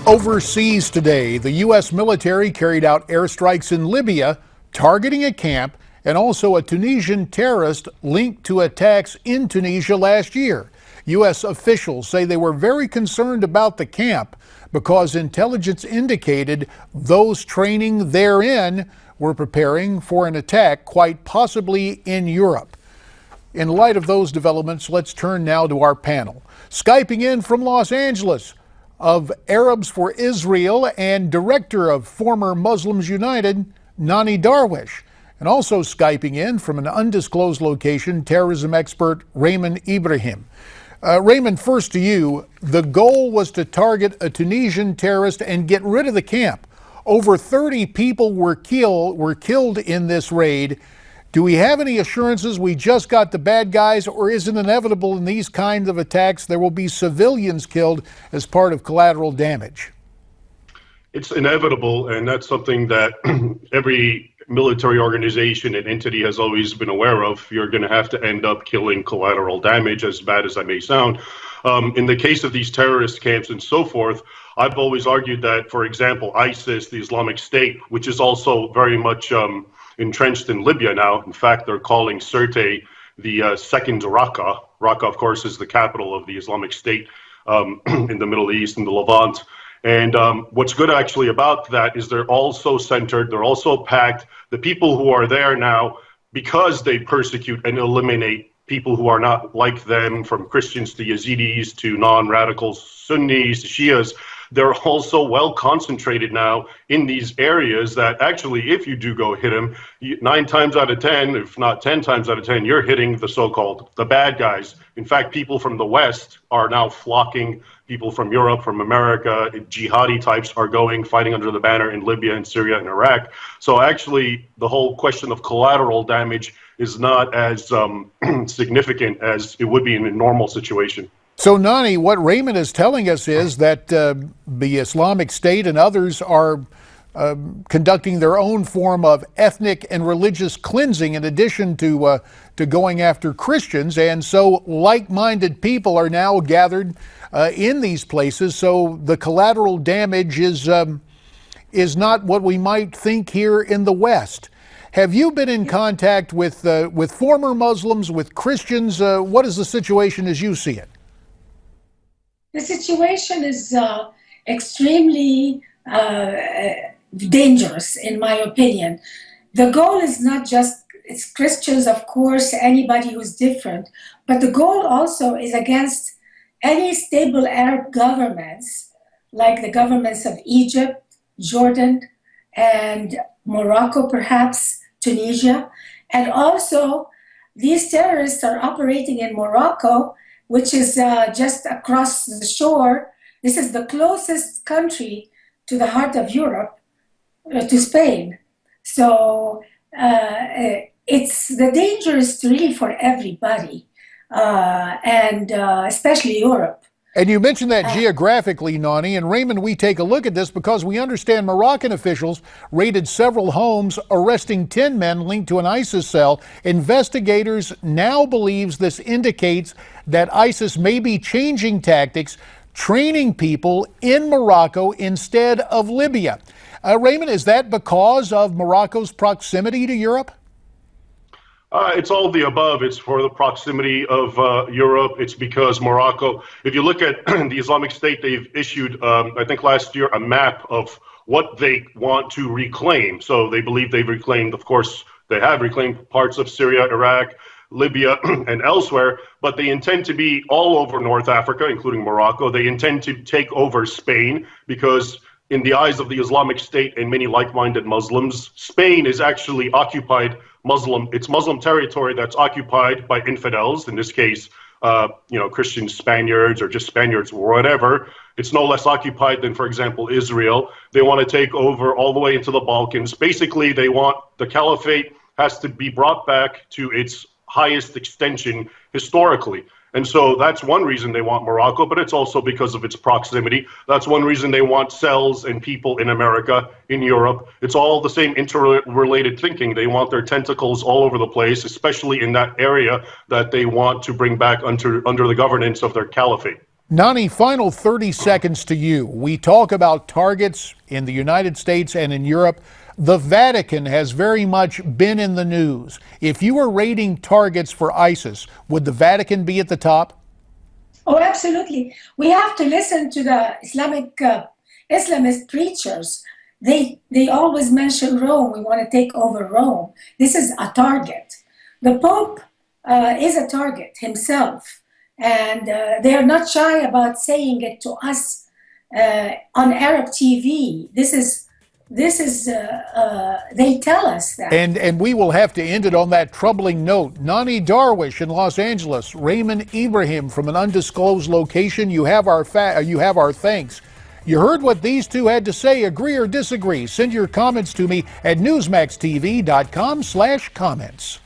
Overseas today, the U.S. military carried out airstrikes in Libya, targeting a camp and also a Tunisian terrorist linked to attacks in Tunisia last year. U.S. officials say they were very concerned about the camp because intelligence indicated those training therein were preparing for an attack, quite possibly in Europe. In light of those developments, let's turn now to our panel. Skyping in from Los Angeles, of Arabs for Israel and director of former Muslims United, Nonie Darwish. And also Skyping in from an undisclosed location, terrorism expert Raymond Ibrahim. Raymond, first to you. The goal was to target a Tunisian terrorist and get rid of the camp. Over 30 people were killed in this raid. Do we have any assurances we just got the bad guys, or is it inevitable in these kinds of attacks there will be civilians killed as part of collateral damage? It's inevitable, and that's something that every military organization and entity has always been aware of. You're going to have to end up killing collateral damage, as bad as that may sound. In the case of these terrorist camps and so forth, I've always argued that, for example, ISIS, the Islamic State, which is also very much entrenched in Libya now. In fact, they're calling Sirte the second Raqqa. Raqqa, of course, is the capital of the Islamic State in the Middle East and the Levant. And what's good actually about that is they're also centered, they're also packed. The people who are there now, because they persecute and eliminate people who are not like them, from Christians to Yazidis to non-radical Sunnis to Shias, they're also well concentrated now in these areas that actually, if you do go hit them, 9 times out of 10, if not 10 times out of 10, you're hitting the so-called the bad guys. In fact, people from the West are now flocking. People from Europe, from America, jihadi types are going, fighting under the banner in Libya and Syria and Iraq. So actually, the whole question of collateral damage is not as significant as it would be in a normal situation. So, Nonie, what Raymond is telling us is that the Islamic State and others are conducting their own form of ethnic and religious cleansing in addition to going after Christians. And so like-minded people are now gathered in these places. So the collateral damage is not what we might think here in the West. Have you been in contact with former Muslims, with Christians? What is the situation as you see it? The situation is extremely dangerous, in my opinion. The goal is not just, it's Christians, of course, anybody who's different, but the goal also is against any stable Arab governments, like the governments of Egypt, Jordan, and Morocco, perhaps, Tunisia. And also, these terrorists are operating in Morocco, which is just across the shore. This is the closest country to the heart of Europe, to Spain. So it's the danger is really for everybody, and especially Europe. And you mentioned that geographically, Nonie, and Raymond, we take a look at this because we understand Moroccan officials raided several homes, arresting 10 men linked to an ISIS cell. Investigators now believes this indicates that ISIS may be changing tactics, training people in Morocco instead of Libya. Raymond, is that because of Morocco's proximity to Europe? It's all of the above. It's for the proximity of Europe. It's because Morocco, if you look at the Islamic State, they've issued, I think last year, a map of what they want to reclaim. So they believe they've reclaimed, of course, they have reclaimed parts of Syria, Iraq, Libya, and elsewhere, but they intend to be all over North Africa, including Morocco. They intend to take over Spain because in the eyes of the Islamic State and many like-minded Muslims, Spain is actually occupied it's Muslim territory that's occupied by infidels, in this case, Christian Spaniards or just Spaniards or whatever. It's no less occupied than, for example, Israel. They want to take over all the way into the Balkans. Basically, they want the caliphate has to be brought back to its highest extension historically. And so that's one reason they want Morocco, but it's also because of its proximity. That's one reason they want cells and people in America, in Europe. It's all the same interrelated thinking. They want their tentacles all over the place, especially in that area that they want to bring back under the governance of their caliphate. Nonie, final 30 seconds to you. We talk about targets in the United States and in Europe. The Vatican has very much been in the news. If you were rating targets for ISIS, would the Vatican be at the top? Oh, absolutely. We have to listen to the Islamist preachers. They always mention Rome. We want to take over Rome. This is a target. The Pope is a target himself. And they are not shy about saying it to us on Arab TV. They tell us that. And we will have to end it on that troubling note. Nonie Darwish in Los Angeles, Raymond Ibrahim from an undisclosed location. You have our thanks. You heard what these two had to say. Agree or disagree? Send your comments to me at newsmaxtv.com/comments.